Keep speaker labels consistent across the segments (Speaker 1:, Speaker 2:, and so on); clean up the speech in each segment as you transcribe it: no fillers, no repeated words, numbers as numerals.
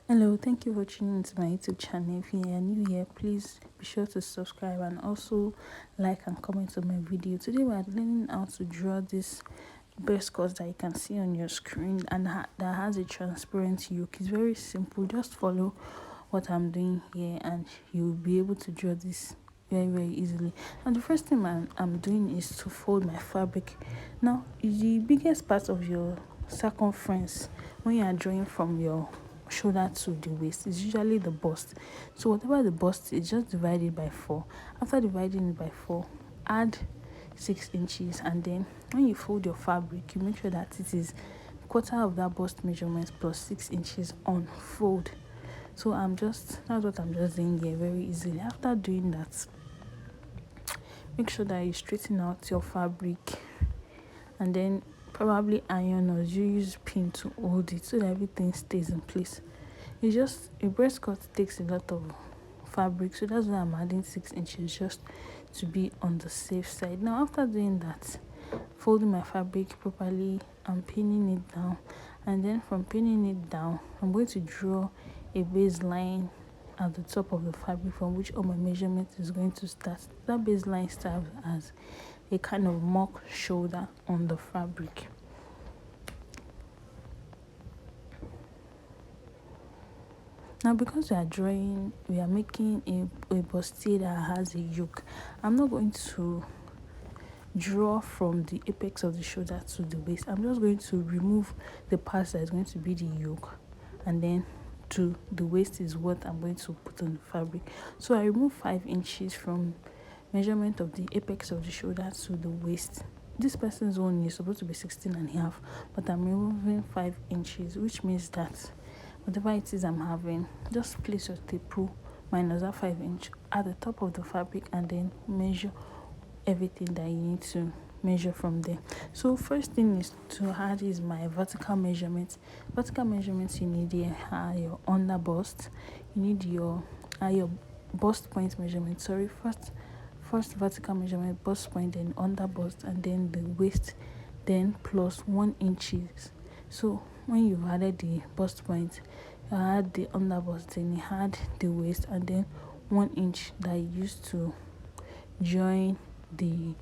Speaker 1: Hello, thank you for tuning into my YouTube channel. If you are new here, please be sure to subscribe and also like and comment on my video. Today we are learning how to draw this breast cut that you can see on your screen and that has a transparent yoke. It's very simple. Just follow what I'm doing here and you'll be able to draw this very easily. Now the first thing I'm doing is to fold my fabric. Now the biggest part of your circumference when you are drawing from your shoulder to the waist is usually the bust. So whatever the bust is, just divide it by 4. After dividing it by 4, add 6 inches, and then when you fold your fabric, you make sure that it is quarter of that bust measurement plus 6 inches on fold. So that's what I'm just doing here very easily. After doing that, make sure that you straighten out your fabric and then probably iron or use pin to hold it so that everything stays in place. A breast cut takes a lot of fabric, so that's why I'm adding 6 inches just to be on the safe side. Now after doing that, folding my fabric properly, I'm pinning it down, and then from pinning it down, I'm going to draw a baseline at the top of the fabric from which all my measurement is going to start. That baseline serves as a kind of mock shoulder on the fabric. Now because we are making a bustier that has a yoke, I'm not going to draw from the apex of the shoulder to the waist. I'm just going to remove the part that is going to be the yoke, and then to the waist is what I'm going to put on the fabric. So I remove 5 inches from measurement of the apex of the shoulder to the waist. This person's own is supposed to be 16.5, but I'm removing 5 inches, which means that whatever it is I'm having, just place your tape rule minus that 5 inch at the top of the fabric and then measure everything that you need to measure from there. So first thing is to add is my vertical measurements. Vertical measurements you need here are your under bust, you need your bust point measurement. First vertical measurement, bust point, then under bust, and then the waist, then plus 1 inches. So when you've added the bust point, you add the under bust, then you add the waist, and then 1 inch that you use to join the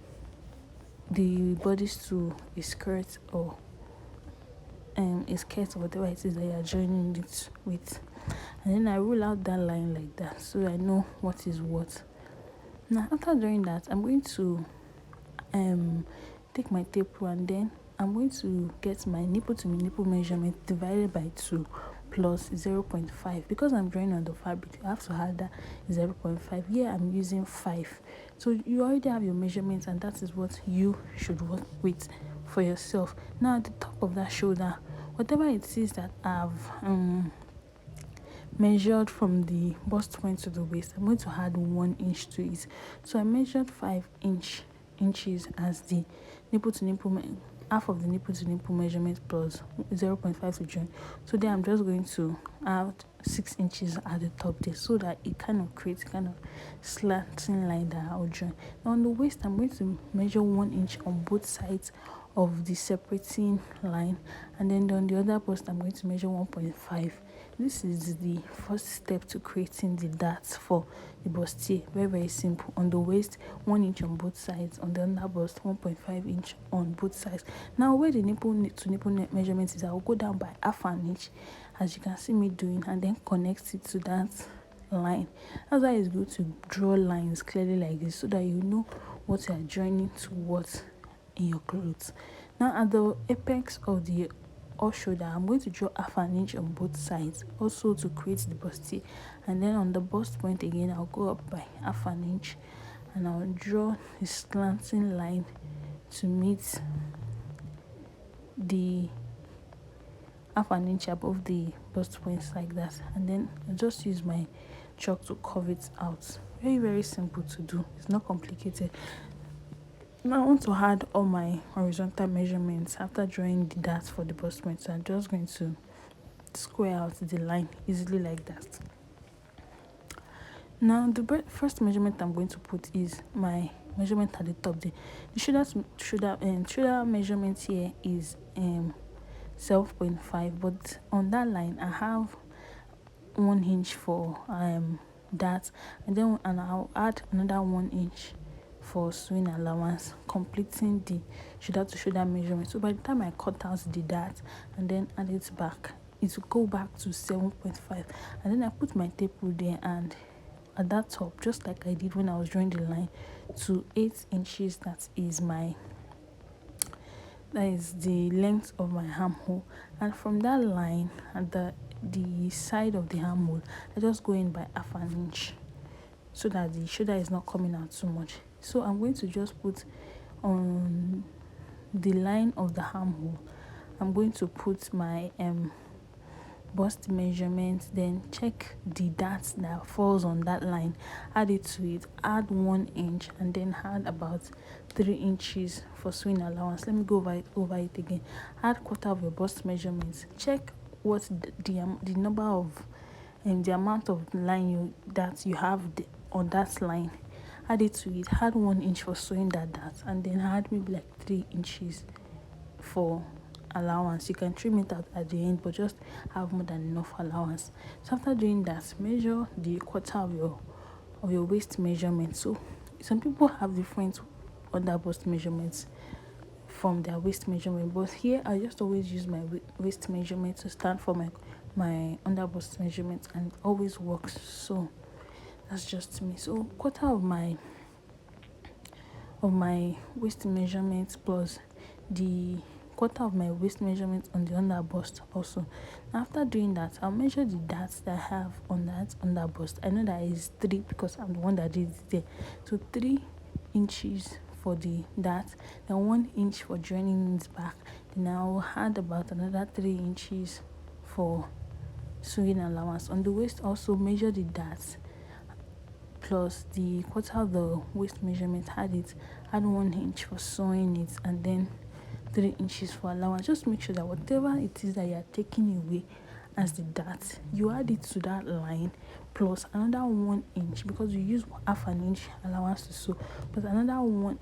Speaker 1: bodice to a skirt or a skirt or whatever it is that you are joining it with. And then I rule out that line like that so I know what is what. Now after doing that, I'm going to take my tape rule, and then I'm going to get my nipple to nipple measurement divided by 2 plus 0.5. Because I'm drawing on the fabric, I have to add that 0.5. Here I'm using 5. So you already have your measurements, and that is what you should work with for yourself. Now at the top of that shoulder, whatever it is that I've measured from the bust point to the waist, I'm going to add 1 inch to it. So I measured 5 inches as the nipple to nipple, half of the nipple to nipple measurement plus 0.5 to join. So then I'm just going to add 6 inches at the top there so that it kind of creates kind of slanting line that I'll join. Now on the waist, I'm going to measure 1 inch on both sides of the separating line, and then on the other bust I'm going to measure 1.5. This is the first step to creating the darts for the bustier. Very simple. On the waist, 1 inch on both sides. On the under bust, 1.5 inch on both sides. Now where the nipple to nipple measurement is, I will go down by half an inch, as you can see me doing, and then connect it to that line. That's why it's good to draw lines clearly like this so that you know what you are joining to what in your clothes. Now at the apex of the shoulder, I'm going to draw half an inch on both sides also to create the bustier, and then on the bust point again I'll go up by half an inch and I'll draw a slanting line to meet the half an inch above the bust points like that, and then I'll just use my chalk to curve it out. Very simple to do, it's not complicated. Now I want to add all my horizontal measurements after drawing the dart for the bust point. So I'm just going to square out the line easily like that. Now the first measurement I'm going to put is my measurement at the top there. The shoulder measurement here is 7.5, but on that line I have 1 inch for that, and then I'll add another 1 inch for sewing allowance, completing the shoulder to shoulder measurement. So by the time I cut out the dart and then add it back, it will go back to 7.5, and then I put my tape rule there, and at that top, just like I did when I was drawing the line, to 8 inches. That is the length of my armhole, and from that line at the side of the armhole, I just go in by half an inch so that the shoulder is not coming out too much. So I'm going to just put on the line of the armhole, I'm going to put my bust measurement, then check the dart that falls on that line, add it to it, add 1 inch, and then add about 3 inches for sewing allowance. Let me go over it again. Add quarter of your bust measurements, check what the number of the amount of line that you have on that line, add it to it, add 1 inch for sewing that dart, and then add maybe like 3 inches for allowance. You can trim it out at the end, but just have more than enough allowance. So after doing that, measure the quarter of your waist measurement. So some people have different under bust measurements from their waist measurement, but here I just always use my waist measurement to stand for my under bust measurement, and it always works. So that's just me. So quarter of my waist measurement plus the quarter of my waist measurement on the under bust also. After doing that, I'll measure the darts that I have on that under bust. I know that is 3 because I'm the one that did it there. So 3 inches for the dart, then 1 inch for joining it back. Then I'll add about another 3 inches for sewing allowance. On the waist, also measure the darts plus the quarter of the waist measurement, add 1 inch for sewing it, and then 3 inches for allowance. Just make sure that whatever it is that you are taking away as the dart, you add it to that line plus another 1 inch, because you use half an inch allowance to sew, but another 1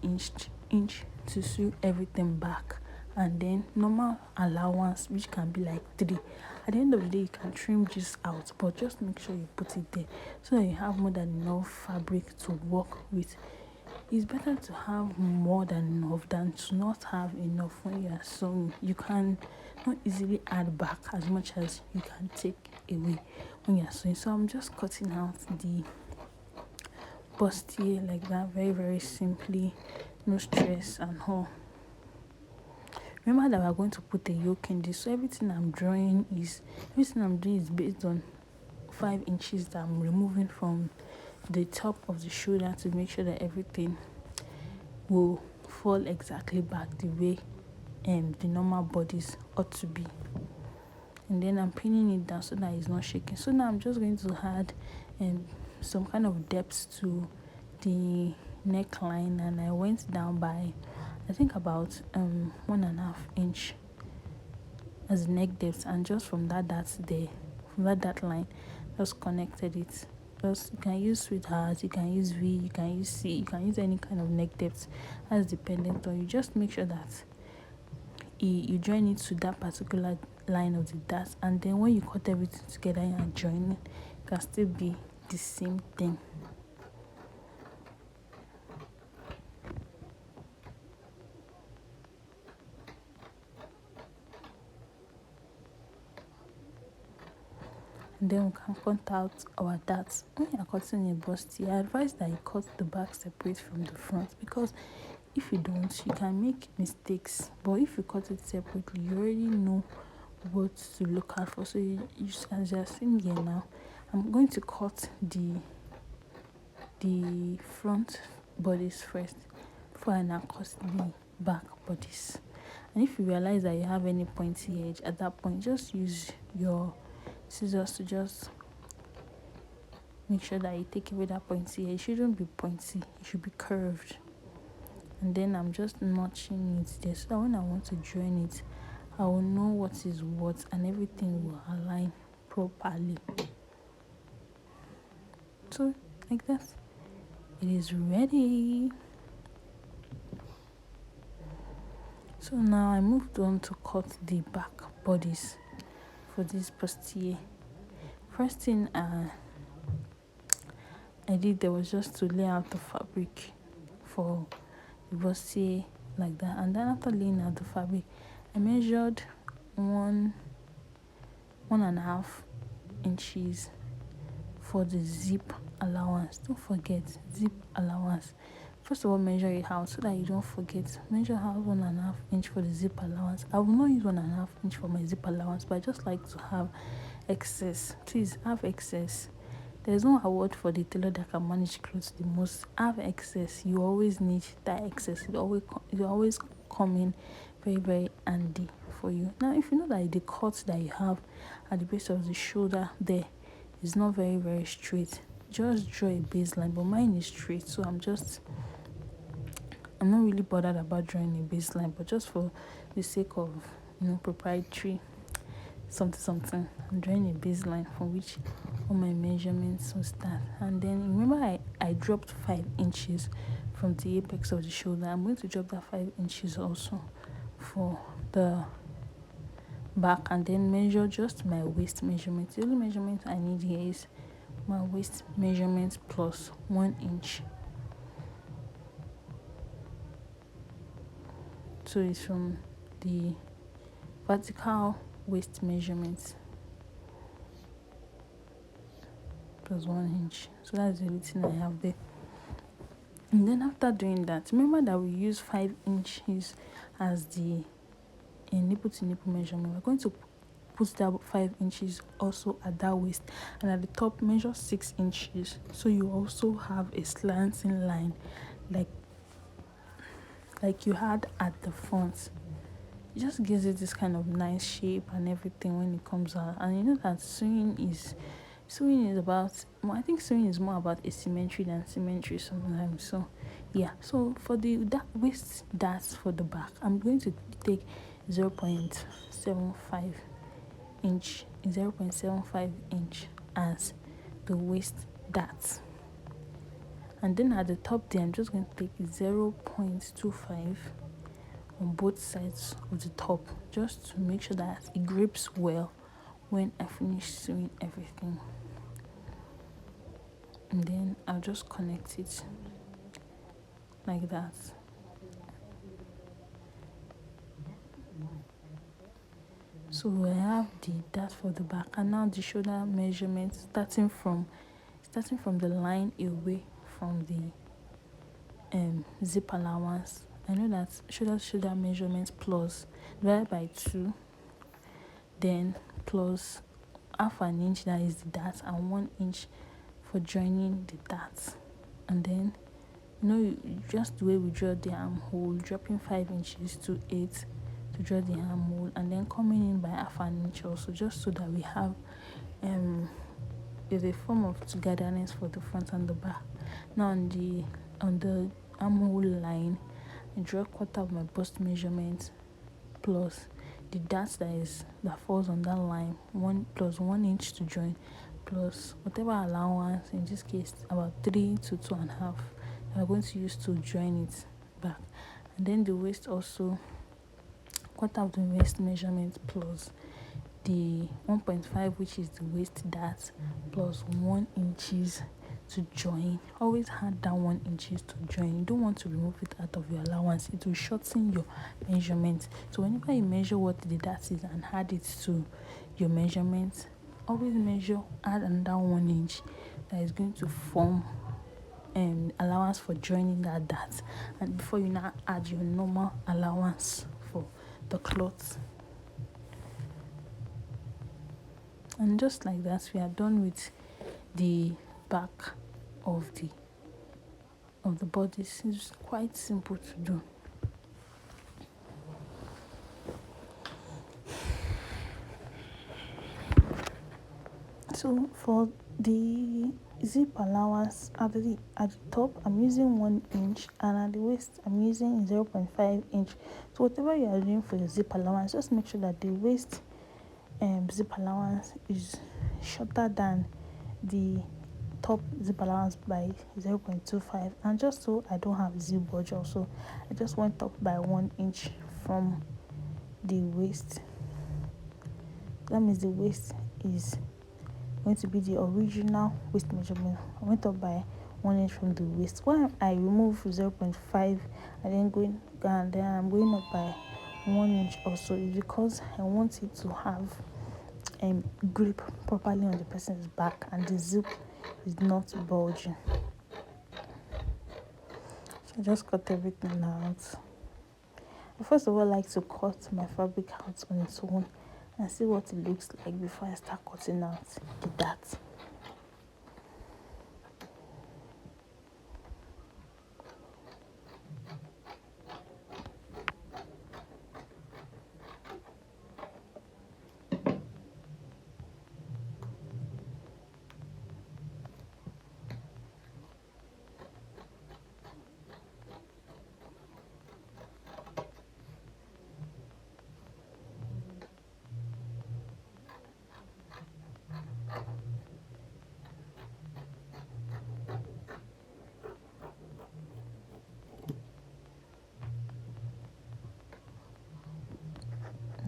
Speaker 1: inch to sew everything back, and then normal allowance, which can be like 3. At the end of the day, you can trim this out, but just make sure you put it there so that you have more than enough fabric to work with. It's better to have more than enough than to not have enough when you are sewing. You can not easily add back as much as you can take away when you are sewing. So I'm just cutting out the bustier like that, very, very simply, no stress and all. Remember that we're going to put a yoke in this, so everything I'm doing is based on 5 inches that I'm removing from the top of the shoulder to make sure that everything will fall exactly back the way the normal bodice ought to be. And then I'm pinning it down so that it's not shaking. So now I'm just going to add some kind of depth to the neckline, and I went down by I think about 1.5 inch as neck depth, and just from that line, just connected it. Just, you can use sweetheart, you can use V, you can use C, you can use any kind of neck depth as dependent on you. Just make sure that you join it to that particular line of the dart, and then when you cut everything together and join it, can still be the same thing. And then we can cut out our darts. When you are cutting a bustier, I advise that you cut the back separate from the front, because if you don't, you can make mistakes. But if you cut it separately, you already know what to look out for. So you just, as you are seeing here now, I'm going to cut the front bodice first before I now cut the back bodice. And if you realize that you have any pointy edge at that point, just use your scissors to just make sure that you take away that pointy edge. It shouldn't be pointy, it should be curved. And then I'm just notching it there so that when I want to join it, I will know what is what and everything will align properly. So like that, it is ready. So now I moved on to cut the back bodice for this bustier. first thing I did there was just to lay out the fabric for the bustier like that, and then after laying out the fabric, I measured 1.5 inches for the zip allowance. Don't forget zip allowance. First of all, measure it out so that you don't forget. Measure out 1.5 inch for the zip allowance. I will not use 1.5 inch for my zip allowance, but I just like to have excess. Please have excess. There's no award for the tailor that can manage clothes the most. Have excess. You always need that excess. It always come in very, very handy for you. Now, if you know that the cut that you have at the base of the shoulder there is not very, very straight, just draw a baseline. But mine is straight, so I'm not really bothered about drawing a baseline, but just for the sake of proprietary something, I'm drawing a baseline from which all my measurements will start. And then remember I dropped 5 inches from the apex of the shoulder. I'm going to drop that 5 inches also for the back, and then measure just my waist measurement. The only measurement I need here is my waist measurement plus 1 inch. So it's from the vertical waist measurement plus 1 inch. So that's everything I have there. And then after doing that, remember that we use 5 inches as the nipple to nipple measurement. We're going to put that 5 inches also at that waist, and at the top measure 6 inches, so you also have a slanting line like you had at the front. It just gives it this kind of nice shape and everything when it comes out. And you know that sewing is about, I think sewing is more about asymmetry than symmetry sometimes. So yeah, so for that waist darts for the back, I'm going to take 0.75 inch as the waist darts. And then at the top there, I'm just going to take 0.25 on both sides of the top, just to make sure that it grips well when I finish sewing everything. And then I'll just connect it like that. So we have that for the back, and now the shoulder measurement, starting from the line away from the zip allowance. I know that shoulder measurement plus divided by 2, then plus half an inch, that is the dart, and 1 inch for joining the darts. And then just the way we draw the armhole, dropping 5 inches to 8 to draw the armhole, and then coming in by half an inch also, just so that we have is a form of togetherness for the front and the back. Now on the armhole line, I draw a quarter of my bust measurement plus the dart that falls on that line, 1 plus 1 inch to join, plus whatever allowance, in this case about 3 to 2.5, I'm going to use to join it back. And then the waist also, quarter of the waist measurement plus the 1.5, which is the waist dart, plus 1 inches to join. Always add down 1 inches to join. You don't want to remove it out of your allowance. It will shorten your measurement. So whenever you measure what the dart is and add it to your measurement, always add another 1 inch that is going to form allowance for joining that dart, and before you now add your normal allowance for the cloth. And just like that, we are done with the back of the bodice. It's quite simple to do. So for the zip allowance, at the top I'm using 1 inch, and at the waist I'm using 0.5 inch. So whatever you are doing for your zip allowance, just make sure that the waist zip allowance is shorter than the top zip allowance by 0.25. And just so I don't have zip bulge also, I just went up by 1 inch from the waist. That means the waist is going to be the original waist measurement. I went up by 1 inch from the waist. Why I remove 0.5 and then going and then I'm going up by 1 inch also is because I want it to have grip properly on the person's back and the zip is not bulging. So I just cut everything out. I first of all like to cut my fabric out on its own and see what it looks like before I start cutting out the dart.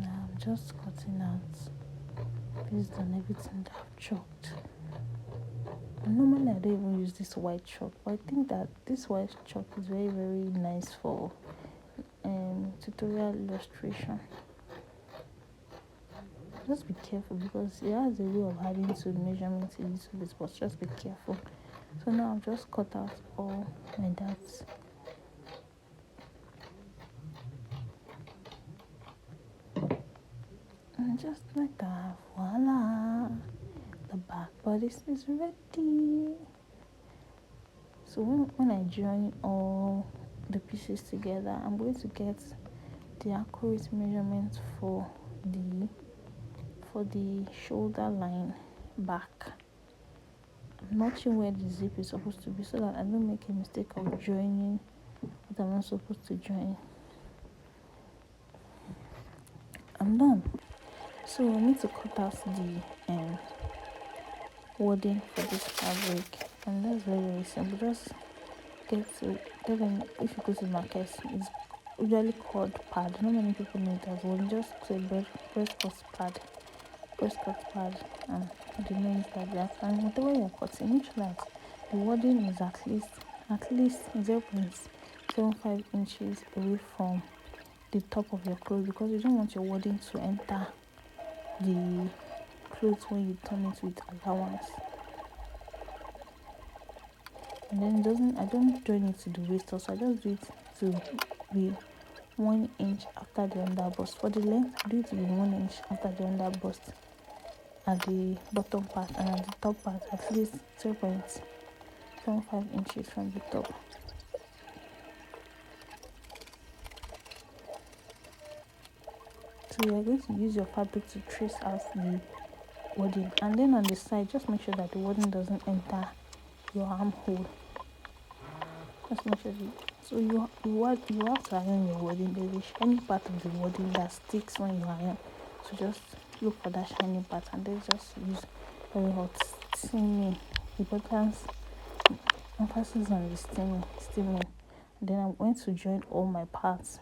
Speaker 1: Now I'm just cutting out based on everything that I've chalked. And normally I don't even use this white chalk, but I think that this white chalk is very nice for tutorial illustration. Just be careful because it has a way of adding to the measurement a little bit, but just be careful. So now I've just cut out all my darts. And just like that, voila, the back bodice is ready. So when I join all the pieces together, I'm going to get the accurate measurement for the shoulder line back. I'm notching where the zip is supposed to be so that I don't make a mistake of joining what I'm not supposed to join. I'm done. So I need to cut out the wording for this fabric, and that's very simple. Just get them. If you go to market, it's usually called pad. Not many people know it as well. Just say breast cut pad, and the name is like that. And whatever you're cutting, make sure that the wording is at least 0.75 inches away from the top of your clothes, because you don't want your wording to enter the clothes when you turn it with allowance. And then I don't join it to the waist also. I just do it to be 1 inch after the under bust. For the length, I do it to be 1 inch after the under bust at the bottom part, and at the top part at least 0.75 inches from the top. So you are going to use your fabric to trace out the wording, and then on the side just make sure that the wording doesn't enter your armhole. Just make sure so you have to iron your wording. There is any part of the wording that sticks when you iron, so just look for that shiny part and then just use very hot steaming. Importance emphasis on the steaming. And then I'm going to join all my parts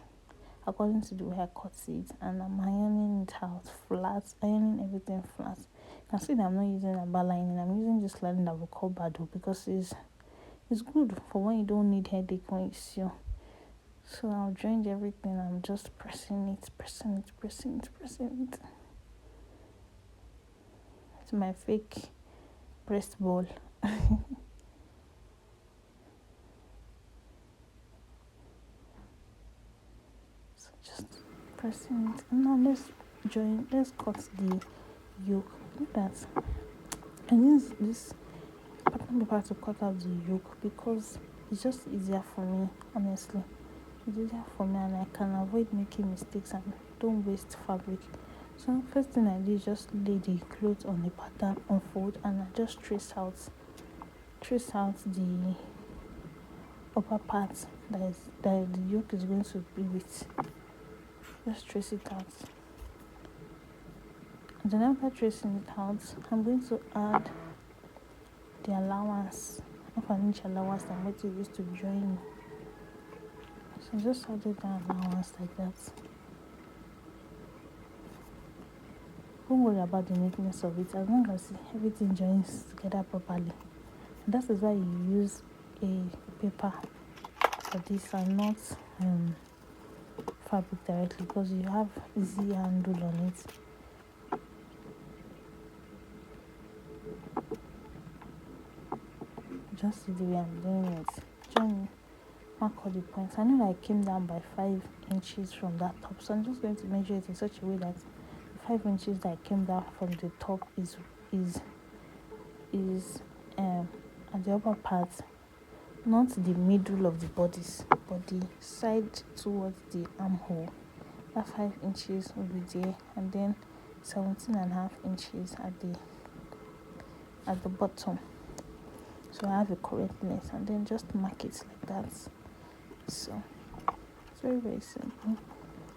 Speaker 1: according to the way I cut it, and I'm ironing it out flat, ironing everything flat. You can see that I'm not using a bar lining. I'm using this lining that we call Bado, because it's good for when you don't need headache when you sew. So I've joined everything. I'm just pressing it. It's my fake breast ball. So just pressing it. And now let's cut the yoke. Look at that. I use this pattern paper to cut out the yoke because it's just easier for me, honestly. It's easier for me, and I can avoid making mistakes and don't waste fabric. So first thing I do is just lay the clothes on the pattern, unfold, and I just trace out the upper part that the yoke is going to be with. Just trace it out. And then after tracing it out, I'm going to add the allowance, half an inch allowance that I'm going to use to join. So just added that allowance like that. don't worry about the neatness of it as long as everything joins together properly. And that is why you use a paper for this and not fabric directly, because you have easy handle on it. Just see the way I'm doing it. Join, mark all the points. I know that I came down by 5 inches from that top, so I'm just going to measure it in such a way that the 5 inches that I came down from the top is at the upper part, not the middle of the bodice, but the side towards the armhole. That 5 inches will be there, and then 17.5 inches at the bottom. So I have a correct length, and then just mark it like that. So it's very, very simple.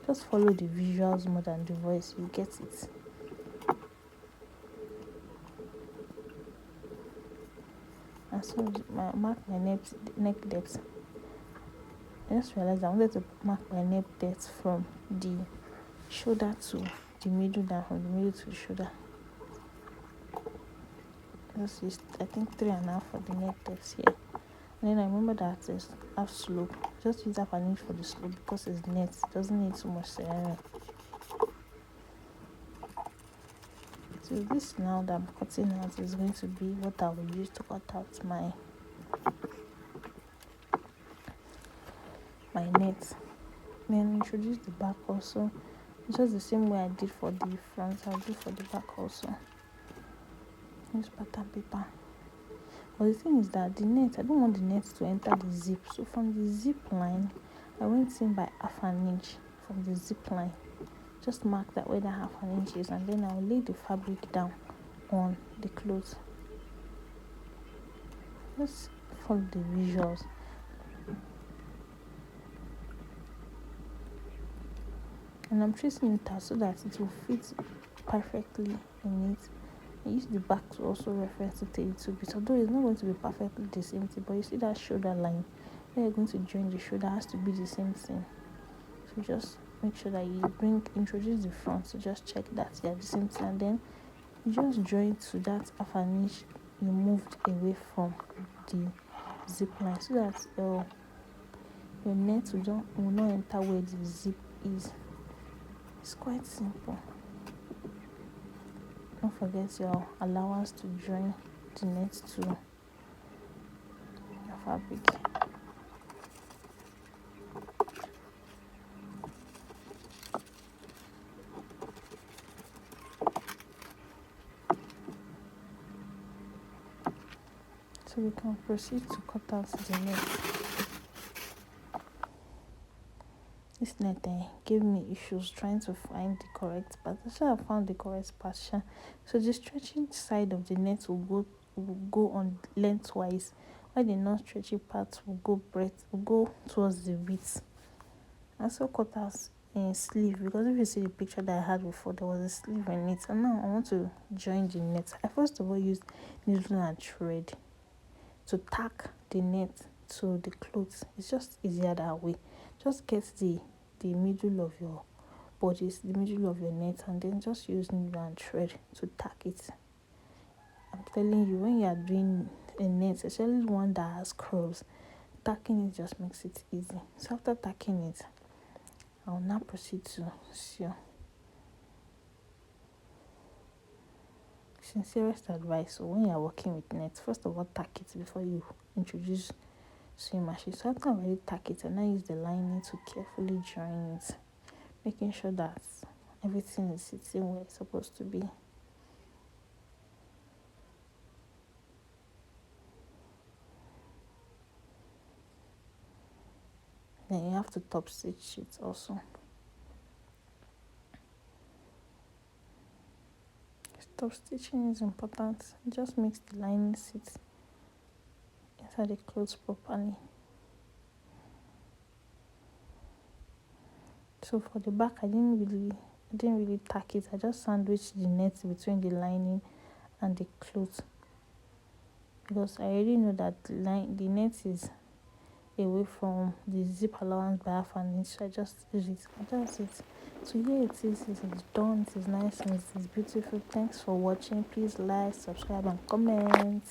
Speaker 1: Just follow the visuals more than the voice, you get it. And so mark my neck depth. I just realized I wanted to mark my neck depth from the shoulder to the middle, down from the middle to the shoulder. Just used, I think, 3.5 for the neck depth here. And then I remember that there's half slope. Just use half an inch for the slope because it's net. It doesn't need too much ceramic. So this now that I'm cutting out is going to be what I will use to cut out my net. Then introduce the back also. It's just the same way I did for the front, I'll do for the back also. Use pattern paper. But the thing is that the net, I don't want the net to enter the zip. So from the zip line, I went in by half an inch from the zip line. Just mark that where that half an inch is, and then I'll lay the fabric down on the clothes. Just follow the visuals. And I'm tracing it out so that it will fit perfectly in it. I use the back to also reference it a little bit, although it's not going to be perfectly the same thing, but you see that shoulder line where you're going to join the shoulder has to be the same thing. So just make sure that you introduce the front, so just check that they're the same thing, and then you just join to that half an inch you moved away from the zip line, so that your net will not enter where the zip is. It's quite simple. Don't forget your allowance to join the net to your fabric. So we can proceed to cut out the net. This net gave me issues trying to find the correct part. So I found the correct part. So the stretching side of the net will go on lengthwise, while the non-stretchy part will go towards the width. I also cut out a sleeve, because if you see the picture that I had before, there was a sleeve in it, and now I want to join the net. I first of all used needle and thread to tack the net to the clothes. It's just easier that way. Just get the middle of your bodice, the middle of your net, and then just use needle and thread to tack it. I'm telling you, when you are doing a net, especially one that has curves, tacking it just makes it easy. So after tacking it, I will now proceed to sew. Sincerest advice: so when you are working with net, first of all tack it before you introduce sewing machine. So after I already tack it, and I use the lining to carefully join it, making sure that everything is sitting where it's supposed to be. Then you have to top stitch it also. Top stitching is important. It just makes the lining sit inside the clothes properly. So for the back, I didn't really tack it. I just sandwiched the net between the lining and the clothes, because I already know that the net is away from the zip allowance by half an inch. So I just did it, and that's it. So here it is. It is done. It is nice and it is beautiful. Thanks for watching. Please like, subscribe and comment.